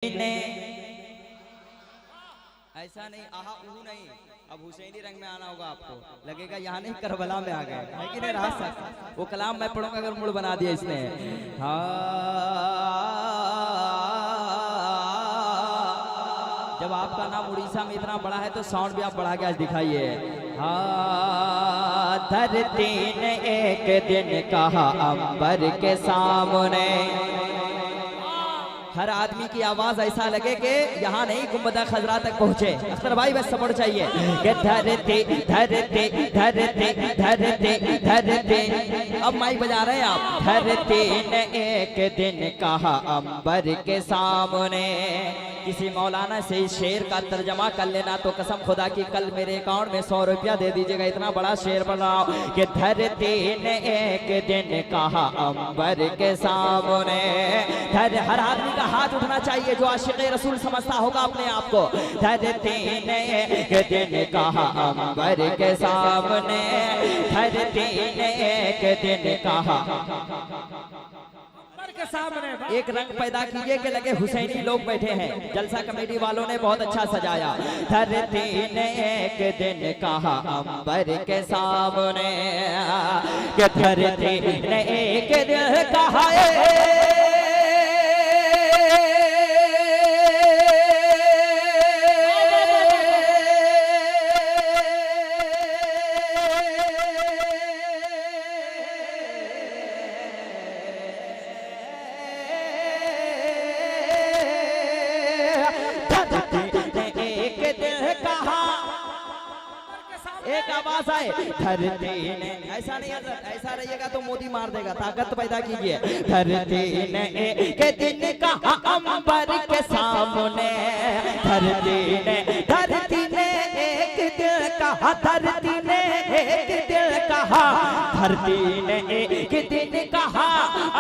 ने ऐसा नहीं आहा उहू नहीं, अब हुसैनी रंग में आना होगा आपको, लगेगा यहाँ नहीं करबला में आ गए, है कि नहीं राज साहब? वो कलाम मैं पढ़ूंगा अगर मूड बना दिया इसने। जब आपका नाम उड़ीसा में इतना बड़ा है तो साउंड भी आप बढ़ा के आज दिखाइए। धरती ने एक दिन कहा अंबर के सामने, हर आदमी की आवाज ऐसा लगे कि यहाँ नहीं गुंबद खजरा तक पहुंचे। अख्तर भाई बस सपोर्ट चाहिए कि धरती धरती धरती धरती धरती। अब माइक बजा रहे हैं आप। धरती ने एक दिन कहा अंबर के सामने, किसी मौलाना से इस शेर का तर्जमा कर लेना तो कसम खुदा की कल मेरे अकाउंट में 100 रुपया दे दीजिएगा, इतना बड़ा शेर पढ़ रहा हूँ कि धरती ने एक दिन कहा अंबर के सामने। हर आदमी का हाथ उठना चाहिए जो आशिक़ रसूल समझता होगा अपने आप को। धरती ने एक दिन कहा अंबर के सामने, धरती ने एक दिन कहा के सामने। एक रंग पैदा कीजिए कि लगे हुसैनी लोग बैठे हैं। जलसा कमेटी वालों ने बहुत अच्छा सजाया। धरती ने एक दिन कहा अंबर के सामने, कि धरती ने एक दिन कहा एक आवाज आए धरती ने, ऐसा नहीं ऐसा रहिएगा तो मोदी मार देगा, ताकत पैदा कीजिए। धरती ने एक दिन कहा अंबर के सामने, धरती ने एक दिन कहा, धरती ने एक दिन कहा, धरती ने एक दिन कहा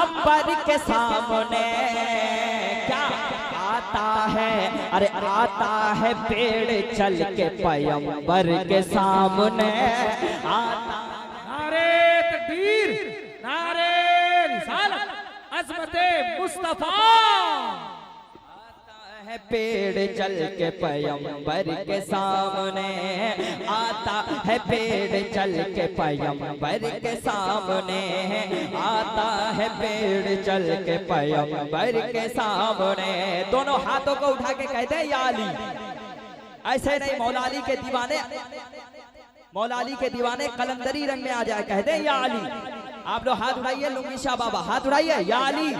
अंबर के सामने। क्या आता है, अरे आता है पेड़ चल के पैगंबर के सामने आता। नारे तकबीर, नारे रिसालत, अज़मते मुस्तफा। आता है पेड़ चल के पैगंबर के सामने, आता है पेड़ चल के पैगंबर के सामने, आता है पेड़ चल के पैगंबर के सामने। दोनों हाथों को उठा के कहते हैं या अली। ऐसे नहीं, मौला अली के दीवाने, मौला अली के दीवाने कलंदरी रंग में आ जाए, कहते हैं या अली। आप लोग हाथ उठाइए, लुंगी शाह बाबा हाथ उठाइए, या अली।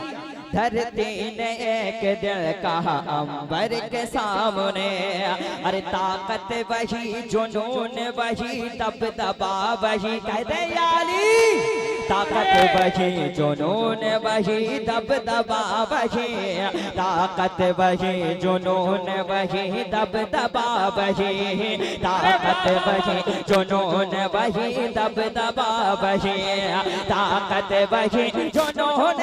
धरती ने एक दिन कहा अंबर के सामने, अरे ताकत वही जुनून वही दबदबा वही, कहते हैं या अली। ताकत वही जुनून वही दबदबा वही, ताकत वही जुनून वही दबदबा वही, ताकत वही जुनून वही दबदबा वही, ताकत वही जुनून।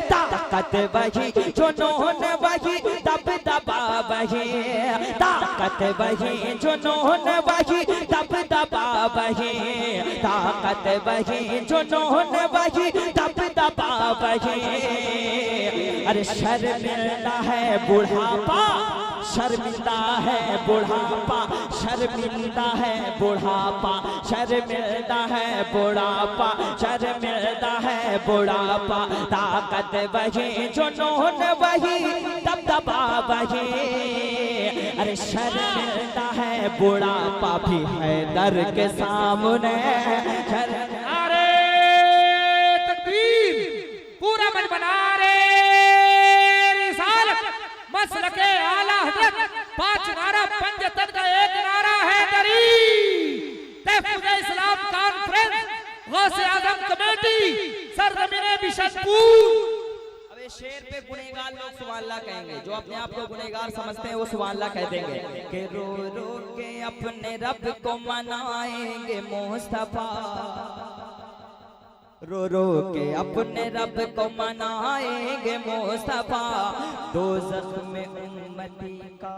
ताकत वही जुनून वही दबदबा वही, ताकत वही जुनून वही दबदबा वही, ताकत वही जुनून वही दबदबा वही। अरे शर्मिंदा है बुढ़ापा, शर्मिंदा है बुढ़ापा, शर्मिंदा है बुढ़ापा, शर्मिंदा है बुढ़ापा, शर्मिंदा है बुढ़ापा। ताकत वही जुनून वही दबदबा वही, अरे शर्मिंदा है बुढ़ापा भी हैदर के सामने। नारे तकबीर, पूरा मन बना रे रिसालत, मसलके आला हज़रत, 5 नारा पंजतन का एक नारा है दरी। तहफ़्फ़ुज़ इस्लाम कॉन्फ्रेंस, गौसे आज़म कमेटी, सरज़मीने बिशनपुर। अब इस शेर पे गुनहगार लोग सुभान अल्लाह कहेंगे, जो अपने आप को गुनहगार समझते हैं वो सुभान अल्लाह कह देंगे कि रो रो के अपने रब को मनाएंगे मुस्तफा, रो रो के अपने रब को मनाएंगे मुस्तफा। दोज़ख में उम्मती का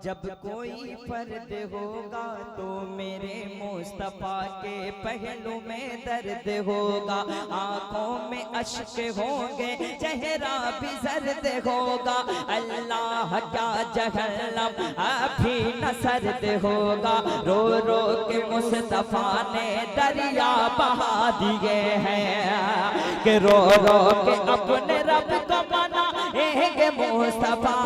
जब कोई फर्द होगा तो मेरे मुस्तफा के पहलू में दर्द होगा, आंखों में अश्क होंगे, चेहरा भी जर्द होगा। अल्लाह क्या जहन्नम अभी न सर्द होगा। रो रो के मुस्तफा ने दरिया बहा दिए हैं कि रो रो के अपने रब को मनाएंगे मुस्तफा,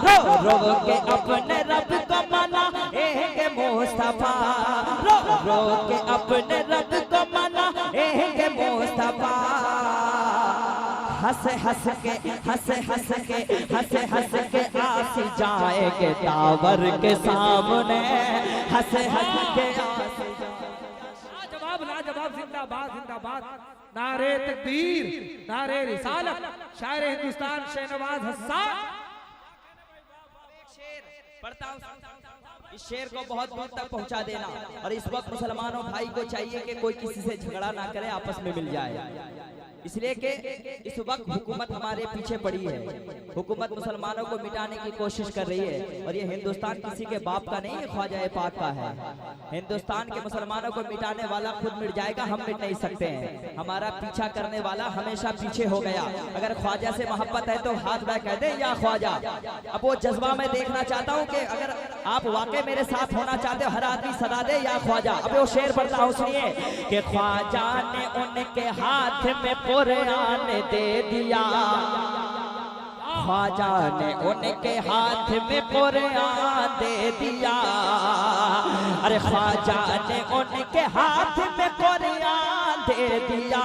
रो रो के अपने रब को मनाएंगे मुस्तफा, रो रो के अपने रब को मनाएंगे मुस्तफा। हंस हंस के हंस हंस के हंस हंस के आस जाएंगे टावर के सामने, हंस हंस के लाजवाब जिंदाबाद जिंदाबाद। नारे तकबीर, नारे रिसालत, शायर हिंदुस्तान शाहनवाज हसन। पढ़ता हूं, इस शेर को बहुत दूर तक पहुंचा देना। और इस वक्त मुसलमानों भाई को चाहिए कि कोई किसी से झगड़ा ना करे, आपस में मिल जाए। इसलिए कि इस वक्त हुकूमत हमारे पीछे पड़ी है, हुकूमत मुसलमानों को मिटाने की कोशिश कर रही है। और ये हिंदुस्तान किसी के बाप का नहीं है, ख्वाजा पाक का है। हिंदुस्तान के मुसलमानों को मिटाने वाला खुद मिट जाएगा, हम मिट नहीं सकते हैं। हमारा पीछा करने वाला हमेशा पीछे हो गया। अगर ख्वाजा से मोहब्बत है तो हाथ बढ़ा कह दे या ख्वाजा। अब वो जज्बा मैं देखना चाहता हूँ कि अगर आप वाकई मेरे साथ होना चाहते हो, हर आदमी सदा दे या ख्वाजा। अब वो शेर पढ़ता हूँ, सुनिए कि ख्वाजा ने उनके हाथ में कुरान दे दिया, ख्वाजा ने उनके हाथ में कुरान दे दिया। अरे ख्वाजा ने उनके हाथ में कुरान दे दिया,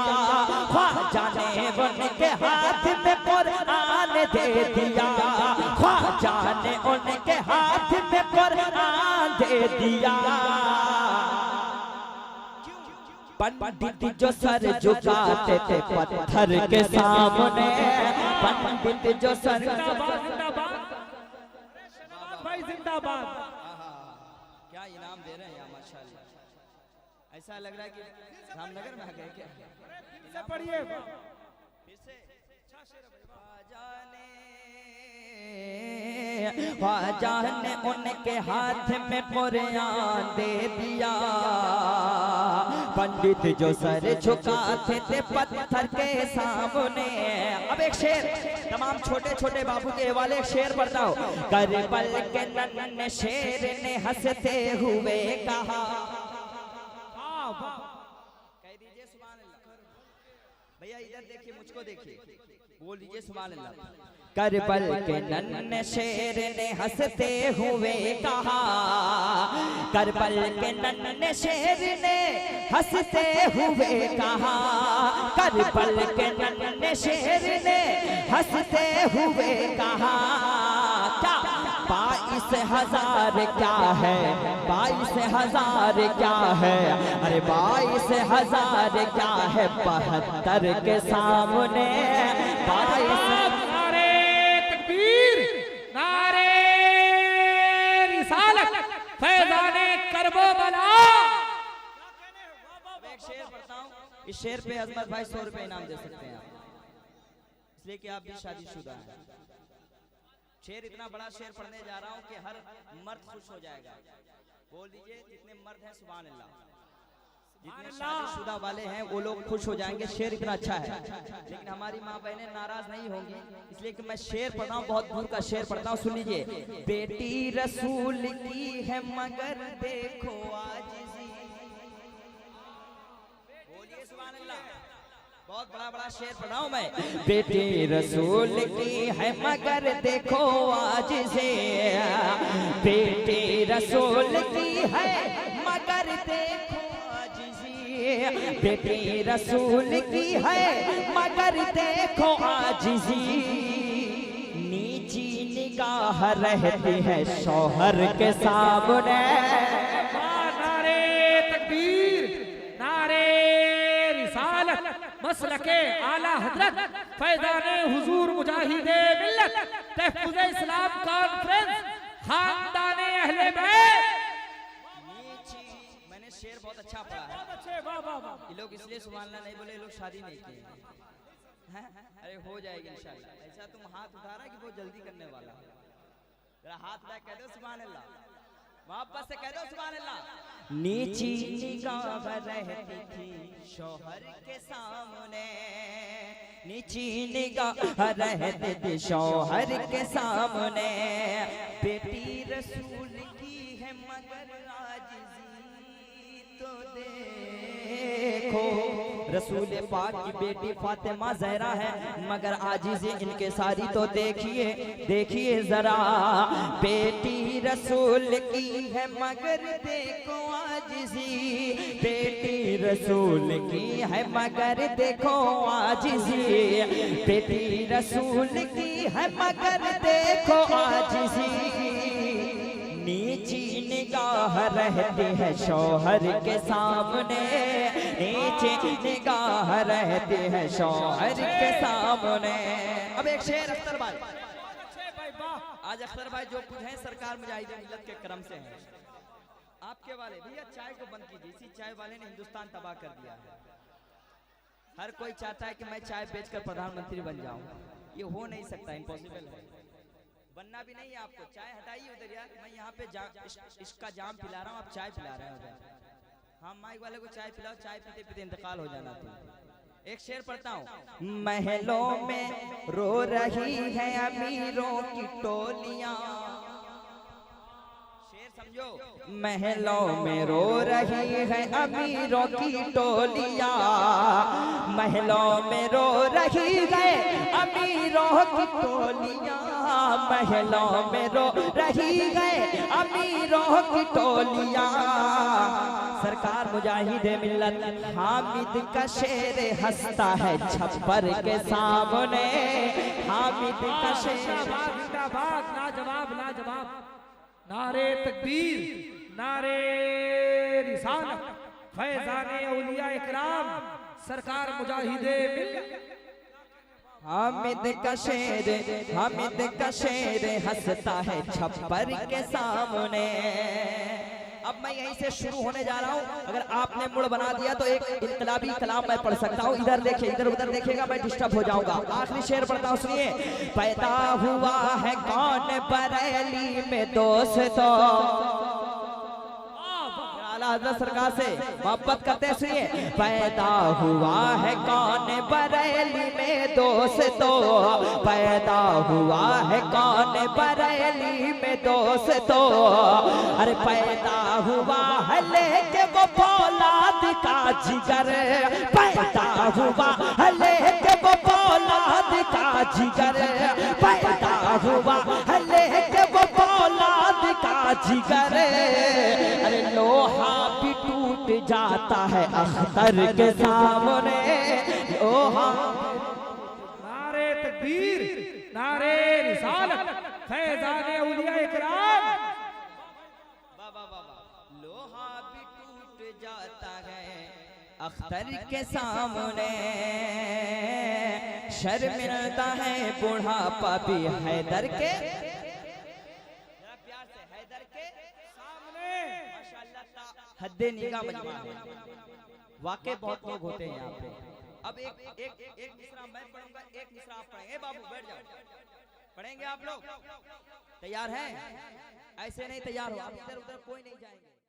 ख्वाजा ने उनके हाथ में कुरान दे दिया, ख्वाजा ने उनके हाथ में कुरान दे दिया। पंडित जो सर झुकाते थे पत्थर के सामने, पंडित जो सर भाई जिंदाबाद। क्या इनाम दे रहे हैं माशाल्लाह। ऐसा लग रहा है कि रामनगर में आ गए क्या। पढ़िए ख्वाजा ने उनके हाथ में कुरान दे दिया, पंडित जो सर झुकाते थे पत्थर के सामने। अब एक शेर तमाम छोटे छोटे बाबू के हवाले एक शेर पढ़ता हूँ। करबल के नन्हे शेर ने हंसते हुए कहा, कह दीजिए सुभान अल्लाह। भैया इधर देखिए, मुझको देखिए, बोल दीजिए सुभान अल्लाह। करबल के नन्हे शेर ने हंसते हुए कहा, करबल के नन्हे शेर ने हंसते हुए कहा, करबल के नन्हे शेर ने हंसते हुए कहा। क्या 22,000 क्या है, 22,000 क्या है, अरे 22,000 क्या है 72 के सामने। 22 शेर पढ़ता हूँ। इस शेर पे अजमत भाई 100 रुपए इनाम दे सकते हैं आप, इसलिए कि आप भी शादीशुदा हैं। शेर इतना बड़ा शेर पढ़ने जा रहा हूँ कि हर मर्द खुश हो जाएगा। बोल दीजिए जितने मर्द हैं सुभान अल्लाह, जितने शादीशुदा वाले हैं वो लोग खुश हो जाएंगे। शेर इतना अच्छा है, लेकिन हमारी माँ बहनें नाराज नहीं होंगी, इसलिए कि मैं शेर पढ़ता हूँ, बहुत दूर का शेर पढ़ता हूँ। सुन लीजिए। बेटी रसूल की है मगर देखो आजिज़ी, बोलिए सुभान अल्लाह। बहुत बड़ा बड़ा शेर पढ़ा हूँ मैं। बेटी रसूल की है मगर देखो आजिज़ी, बेटी रसूल की है मगर देखो आजिज़ी, बेटी रसूल की है मगर देखो आजिज़ी। नीची निगाह रहती है शौहर के सामने। नारे तकबीर, नारे रिसालत, मसलके आला हजरत, फैज़ाने हुजूर मुजाहिदे मिल्लत, तहफ़्फ़ुज़े इस्लाम कॉन्फ्रेंस, खानदाने अहले बैत। मैंने शेर बहुत अच्छा पढ़ा है। ये लोग इसलिए सुभान अल्लाह नहीं बोले, ये लोग शादी नहीं किए हैं। अरे हो जाएगी इंशाल्लाह। ऐसा तुम हाथ उठा रहा कि बहुत जल्दी करने वाला। जरा हाथ में कह दो सुभान अल्लाह, मोहब्बत से कह दो सुभान अल्लाह। नीची निगाह रहती थी शौहर के सामने, नीची निगाह रहती थी शौहर के सामने, बेटी रसूल की है मगर आजिज़ी तो देखो। रसूल पाक की बेटी फातिमा ज़हरा है मगर आजिज़ी इनके सारी तो देखिए, देखिए जरा। बेटी रसूल की है मगर देखो आजिज़ी, बेटी रसूल की है मगर देखो आजिज़ी, बेटी रसूल की है मगर देखो आजिज़ी। नीची निगाह रहती है शौहर के सामने, नीची निगाह रहती है शौहर के सामने। अब एक शेर अख्तर भाई, आज अख्तर भाई जो कुछ है सरकार मुजाहिदीन मिल्लत के करम से है। आपके वाले भैया चाय को बंद कीजिए, इसी चाय वाले ने हिंदुस्तान तबाह कर दिया है। हर कोई चाहता है कि मैं चाय बेचकर प्रधानमंत्री बन जाऊं, ये हो नहीं सकता, इम्पॉसिबल है, बनना भी नहीं है आपको। चाय हटाइए उधर यार, मैं यहाँ पे इसका जाम पिला रहा हूँ, आप चाय पिला रहे हैं उधर। हाँ माइक वाले को चाय पिलाओ, चाय पीते पीते इंतकाल हो जाना था। एक शेर पढ़ता हूँ। महलों में रो रही है अमीरों की टोलियां, शेर समझो। महलों में रो रही है अमीरों की टोलियां, महलों में रो रही है अमीरों की टोलियां, महलों में रो रही है अमीरों की टोलियां। सरकार मुजाहिद मिल्लत हामिद का शेर हंसता है छप्पर के सामने, हामिद का शेर। लाजवाब लाजवाब। नारे तकबीर, नारे रिसालत, फैज़ाने औलिया इकराम, सरकार मुजाहिदे मिल्लत। हामिद का शेर, हामिद का शेर हंसता है छप्पर के सामने। अब मैं यहीं से शुरू होने जा रहा हूँ, अगर आपने मुड़ बना दिया तो एक इनकलाबी कलाम मैं पढ़ सकता हूँ। इधर देखिए, इधर उधर देखिएगा मैं डिस्टर्ब हो जाऊंगा। आखिरी शेर पढ़ता हूँ, सुनिए। पैदा हुआ है कौन बरेली में दोस्तों, हज़रत सरकार से मोहब्बत करते सुनिए। पैदा हुआ है कौन बरेली में दोस्तों, पैदा हुआ है कौन बरेली में दोस्तों, अरे पैदा हुआ है लेके वो फौलाद का जिगर, पैदा हुआ है लेके वो फौलाद का जिगर, पैदा हुआ है लेके वो फौलाद का जिगर। अरे लोहा भी टूट जाता है अख्तर के सामने, लोहा। नारे तकबीर, नारे रिसालत, फैज़ाने औलिया इकराम। लोहा भी टूट जाता है अख्तर के सामने, शर्मिंदा है बुढ़ापा भी हैदर के, प्यार से हैदर के सामने। माशाअल्लाह हद्दे निगाह मजमा है, वाकई बहुत लोग होते हैं यहाँ पे। अब एक मिसरा मैं पढ़ूंगा, एक मिसरा आप पढ़ेंगे। बाबू बैठ जाओ, पढ़ेंगे आप लोग, तैयार हैं? ऐसे नहीं तैयार हो, इधर उधर कोई नहीं जाएंगे।